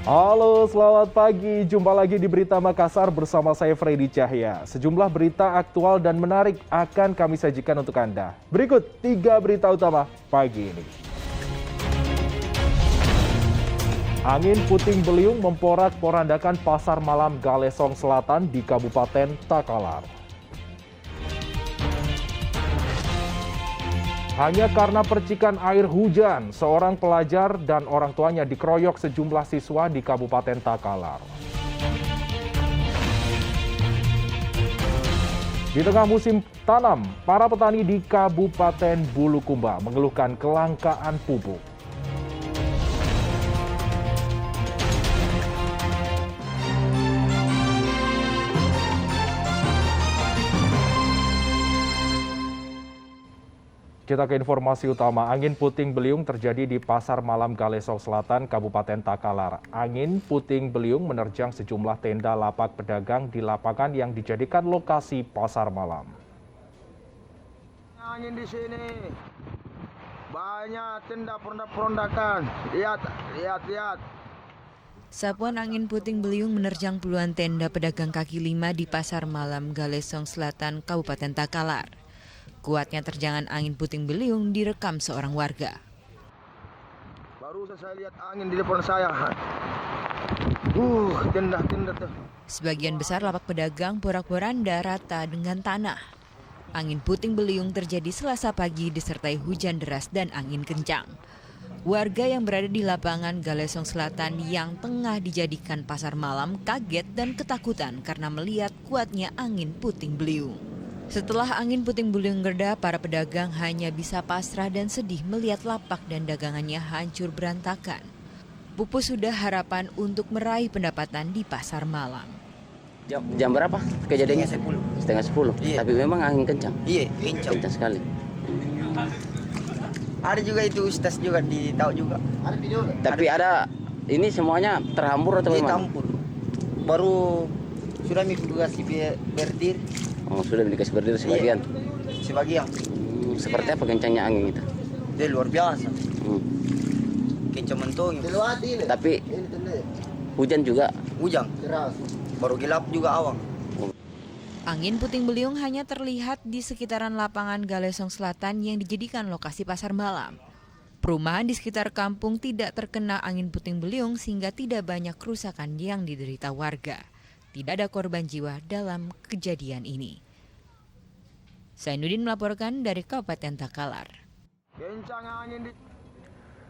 Halo, selamat pagi. Jumpa lagi di Berita Makassar bersama saya Freddy Cahya. Sejumlah berita aktual dan menarik akan kami sajikan untuk Anda. Berikut 3 berita utama pagi ini. Angin puting beliung memporak-porandakan pasar malam Galesong Selatan di Kabupaten Takalar. Hanya karena percikan air hujan, seorang pelajar dan orang tuanya dikeroyok sejumlah siswa di Kabupaten Takalar. Di tengah musim tanam, para petani di Kabupaten Bulukumba mengeluhkan kelangkaan pupuk. Kita ke informasi utama. Angin puting beliung terjadi di Pasar Malam Galesong Selatan, Kabupaten Takalar. Angin puting beliung menerjang sejumlah tenda lapak pedagang di lapangan yang dijadikan lokasi pasar malam. Angin di sini banyak tenda perondakan. Lihat. Sapuan angin puting beliung menerjang puluhan tenda pedagang kaki lima di Pasar Malam Galesong Selatan, Kabupaten Takalar. Kuatnya terjangan angin puting beliung direkam seorang warga. Baru saya lihat angin di depan saya. Tenda tuh. Sebagian besar lapak pedagang porak-poranda rata dengan tanah. Angin puting beliung terjadi Selasa pagi disertai hujan deras dan angin kencang. Warga yang berada di lapangan Galesong Selatan yang tengah dijadikan pasar malam kaget dan ketakutan karena melihat kuatnya angin puting beliung. Setelah angin puting beliung reda, para pedagang hanya bisa pasrah dan sedih melihat lapak dan dagangannya hancur berantakan. Pupus sudah harapan untuk meraih pendapatan di pasar malam. Jam berapa kejadiannya? Setengah 10. Iya. Tapi memang angin kencang. Iya, kencang. Kencang sekali. Ada juga itu Ustaz juga tahu juga. Tapi ada ini semuanya terhambur atau Iya, memang? campur. Baru sudah dikasih berdir. Oh, sudah dikasih berdiri sebagian. Sebagian. Seperti apa kencangnya angin itu? Dia luar biasa. Hmm. Kencang mentong. Tapi hujan juga. Hujan. Baru gelap juga awang. Angin puting beliung hanya terlihat di sekitaran lapangan Galesong Selatan yang dijadikan lokasi pasar malam. Perumahan di sekitar kampung tidak terkena angin puting beliung sehingga tidak banyak kerusakan yang diderita warga. Tidak ada korban jiwa dalam kejadian ini. Zainuddin melaporkan dari Kabupaten Takalar. Kencang angin di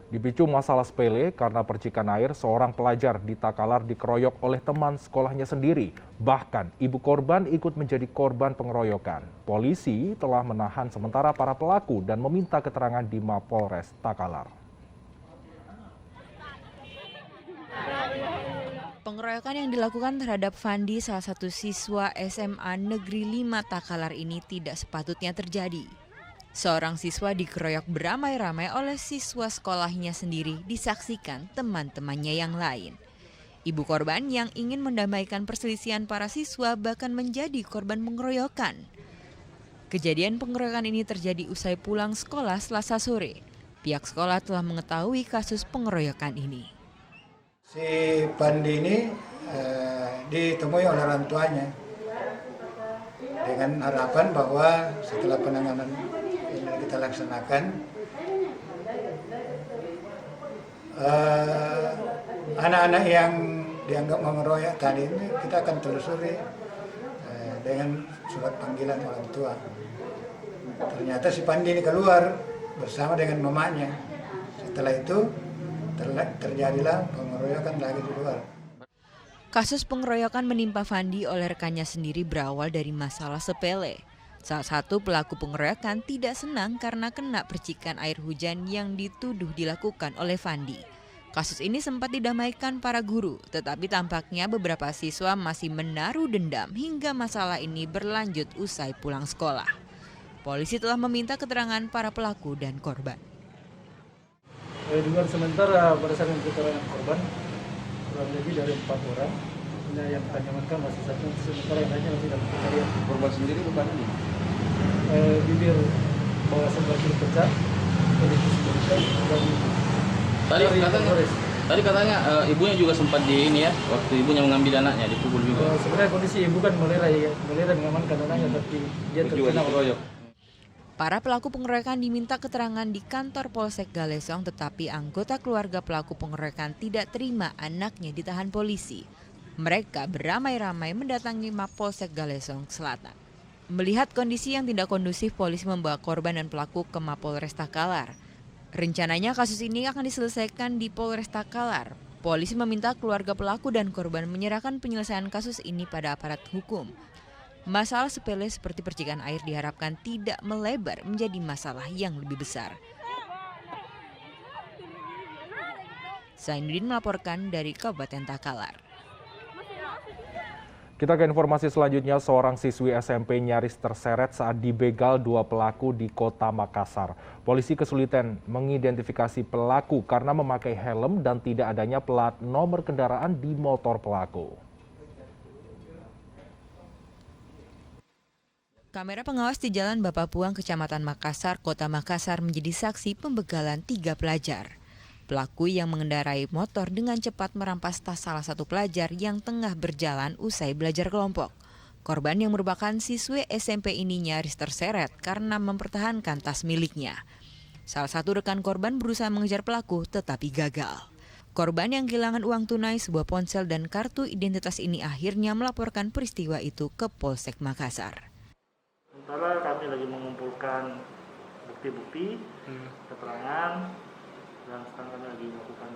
Dipicu masalah sepele karena percikan air, seorang pelajar di Takalar dikeroyok oleh teman sekolahnya sendiri. Bahkan ibu korban ikut menjadi korban pengeroyokan. Polisi telah menahan sementara para pelaku dan meminta keterangan di Mapolres Takalar. Pengeroyokan yang dilakukan terhadap Fandi, salah satu siswa SMA Negeri 5 Takalar ini tidak sepatutnya terjadi. Seorang siswa dikeroyok beramai-ramai oleh siswa sekolahnya sendiri disaksikan teman-temannya yang lain. Ibu korban yang ingin mendamaikan perselisihan para siswa bahkan menjadi korban pengeroyokan. Kejadian pengeroyokan ini terjadi usai pulang sekolah Selasa sore. Pihak sekolah telah mengetahui kasus pengeroyokan ini. Si Pandi ini ditemui oleh orang tuanya dengan harapan bahwa setelah penanganan ini kita laksanakan, anak-anak yang dianggap mengeroyok tadi ini kita akan telusuri dengan surat panggilan orang tua. Ternyata si Pandi ini keluar bersama dengan mamanya. Setelah itu terjadilah pengeroyokan lagi di luar. Kasus pengeroyokan menimpa Fandi oleh rekannya sendiri berawal dari masalah sepele. Salah satu pelaku pengeroyokan tidak senang karena kena percikan air hujan yang dituduh dilakukan oleh Fandi. Kasus ini sempat didamaikan para guru, tetapi tampaknya beberapa siswa masih menaruh dendam hingga masalah ini berlanjut usai pulang sekolah. Polisi telah meminta keterangan para pelaku dan korban. Dugaan sementara berdasarkan keterangan korban kurang lebih dari 4 orang. Yang kami amankan masih satu, sementara yang lainnya masih dalam pencarian. Korban sendiri bukan ini? Bibir bawah sebelah kiri pecah, pelipis pecah, dan tadi katanya Tadi katanya ibunya juga sempat di ini ya, waktu ibunya mengambil anaknya dipukul juga. Sebenarnya kondisi ibu kan melerai mengamankan anaknya, tapi dia terkena dikeroyok. Para pelaku pengeroyokan diminta keterangan di kantor Polsek Galesong, tetapi anggota keluarga pelaku pengeroyokan tidak terima anaknya ditahan polisi. Mereka beramai-ramai mendatangi Mapolsek Galesong Selatan. Melihat kondisi yang tidak kondusif, polisi membawa korban dan pelaku ke Mapolres Takalar. Rencananya kasus ini akan diselesaikan di Polres Takalar. Polisi meminta keluarga pelaku dan korban menyerahkan penyelesaian kasus ini pada aparat hukum. Masalah sepele seperti percikan air diharapkan tidak melebar menjadi masalah yang lebih besar. Zainuddin melaporkan dari Kabupaten Takalar. Kita ke informasi selanjutnya, seorang siswi SMP nyaris terseret saat dibegal 2 pelaku di Kota Makassar. Polisi kesulitan mengidentifikasi pelaku karena memakai helm dan tidak adanya plat nomor kendaraan di motor pelaku. Kamera pengawas di Jalan Bapak Puang, Kecamatan Makassar, Kota Makassar menjadi saksi pembegalan 3 pelajar. Pelaku yang mengendarai motor dengan cepat merampas tas salah satu pelajar yang tengah berjalan usai belajar kelompok. Korban yang merupakan siswi SMP ini nyaris terseret karena mempertahankan tas miliknya. Salah satu rekan korban berusaha mengejar pelaku tetapi gagal. Korban yang kehilangan uang tunai, sebuah ponsel dan kartu identitas ini akhirnya melaporkan peristiwa itu ke Polsek Makassar. Sementara kami lagi mengumpulkan bukti-bukti, keterangan, dan sekarang kami lagi melakukan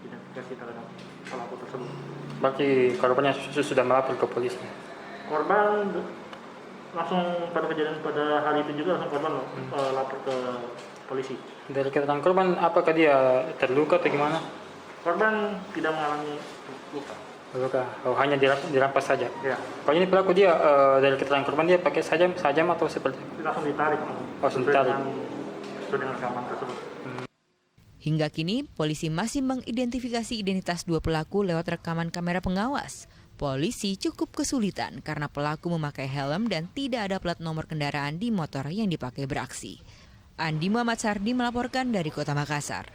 identifikasi terhadap pelaku tersebut. Berarti korbannya sudah melapor ke polisi? Korban langsung pada kejadian pada hari itu juga langsung korban lapor ke polisi. Dari keterangan korban, apakah dia terluka atau gimana? Korban tidak mengalami luka. Luka, hanya dirampas saja? Ya. Kalau ini pelaku dia, dari keterangan korban dia pakai sajam atau seperti? Langsung ditarik. Langsung ditarik. Sesuai dengan rekaman tersebut. Hingga kini, polisi masih mengidentifikasi identitas 2 pelaku lewat rekaman kamera pengawas. Polisi cukup kesulitan karena pelaku memakai helm dan tidak ada plat nomor kendaraan di motor yang dipakai beraksi. Andi Muhammad Sardi melaporkan dari Kota Makassar.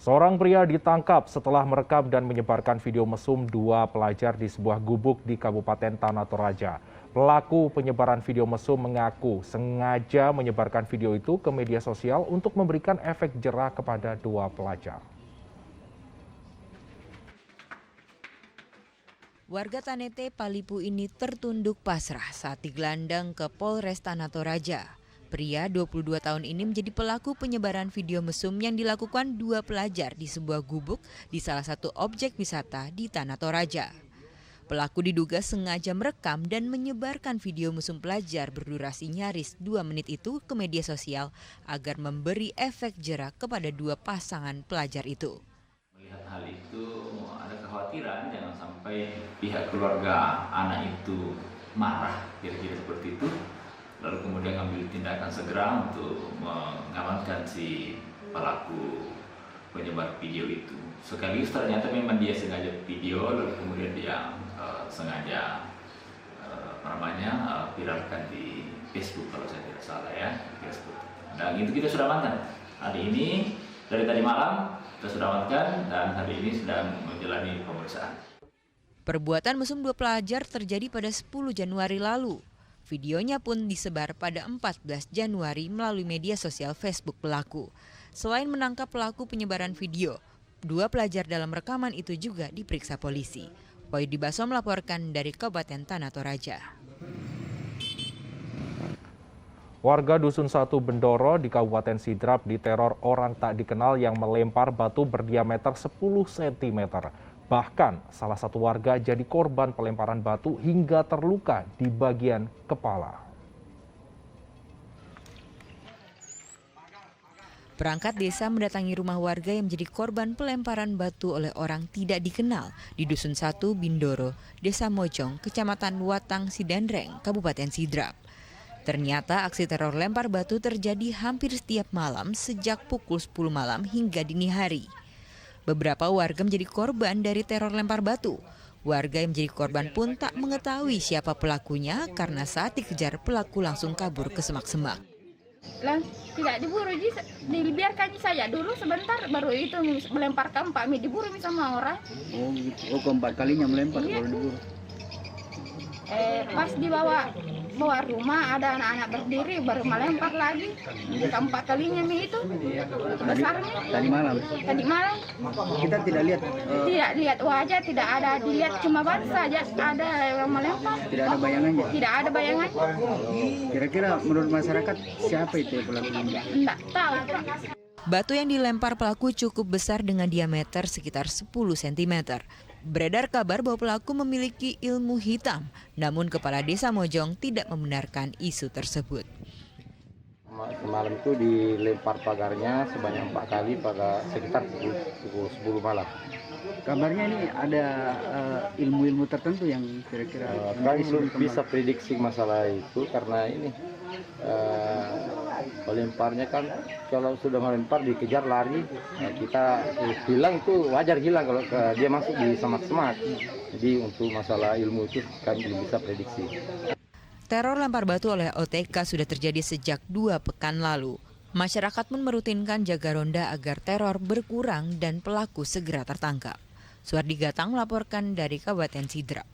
Seorang pria ditangkap setelah merekam dan menyebarkan video mesum 2 pelajar di sebuah gubuk di Kabupaten Tanah Toraja. Pelaku penyebaran video mesum mengaku sengaja menyebarkan video itu ke media sosial untuk memberikan efek jerah kepada 2 pelajar. Warga Tanete, Palipu ini tertunduk pasrah saat digelandang ke Polres Tanah Toraja. Pria 22 tahun ini menjadi pelaku penyebaran video mesum yang dilakukan 2 pelajar di sebuah gubuk di salah satu objek wisata di Tanah Toraja. Pelaku diduga sengaja merekam dan menyebarkan video mesum pelajar berdurasi nyaris 2 menit itu ke media sosial agar memberi efek jerah kepada 2 pasangan pelajar itu. Melihat hal itu ada kekhawatiran jangan sampai pihak keluarga anak itu marah kira-kira seperti itu, lalu kemudian ambil tindakan segera untuk mengamankan si pelaku penyebar video itu. Sekaligus ternyata memang dia sengaja video, lalu kemudian dia sengaja viralkan di Facebook kalau saya tidak salah ya, Facebook. Dan itu kita sudah amankan. Hari ini dari tadi malam kita sudah amankan dan hari ini sedang menjalani pemeriksaan. Perbuatan mesum 2 pelajar terjadi pada 10 Januari lalu. Videonya pun disebar pada 14 Januari melalui media sosial Facebook pelaku. Selain menangkap pelaku penyebaran video, 2 pelajar dalam rekaman itu juga diperiksa polisi. Poyudi Baso melaporkan dari Kabupaten Tanah Toraja. Warga Dusun 1 Bendoro di Kabupaten Sidrap diteror orang tak dikenal yang melempar batu berdiameter 10 cm. Bahkan salah satu warga jadi korban pelemparan batu hingga terluka di bagian kepala. Perangkat desa mendatangi rumah warga yang menjadi korban pelemparan batu oleh orang tidak dikenal di Dusun 1 Bindoro, Desa Mojong, Kecamatan Watang Sidendreng, Kabupaten Sidrap. Ternyata aksi teror lempar batu terjadi hampir setiap malam sejak pukul 10 malam hingga dini hari. Beberapa warga menjadi korban dari teror lempar batu. Warga yang menjadi korban pun tak mengetahui siapa pelakunya karena saat dikejar pelaku langsung kabur ke semak-semak. Tidak diburu, dibiarkan saja dulu sebentar, baru itu melempar keempat, diburu sama orang. Oh gitu. Oh keempat kalinya melempar baru diburu. Pas bawa rumah ada anak-anak berdiri baru melempar lagi. Keempat kalinya itu besarnya. Tadi malam. Kita tidak lihat. Tidak lihat wajah, tidak ada dilihat, cuma ban saja ada yang melempar. Tidak ada bayangannya. Tidak ada bayangannya. Kira-kira menurut masyarakat siapa itu pelakunya? Tidak tahu, Pak. Batu yang dilempar pelaku cukup besar dengan diameter sekitar 10 cm. Beredar kabar bahwa pelaku memiliki ilmu hitam, namun Kepala Desa Mojong tidak membenarkan isu tersebut. Semalam itu dilempar pagarnya sebanyak 4 kali pada sekitar pukul 10 malam. Kabarnya ini ada ilmu-ilmu tertentu yang kira-kira kami belum bisa prediksi masalah itu karena ini melemparnya kan kalau sudah melempar dikejar lari, kita hilang itu wajar hilang kalau dia masuk di semak-semak. Jadi untuk masalah ilmu itu kami belum bisa prediksi. Teror lempar batu oleh OTK sudah terjadi sejak 2 pekan lalu. Masyarakat pun merutinkan jaga ronda agar teror berkurang dan pelaku segera tertangkap. Suardi Gatang melaporkan dari Kabupaten Sidrap.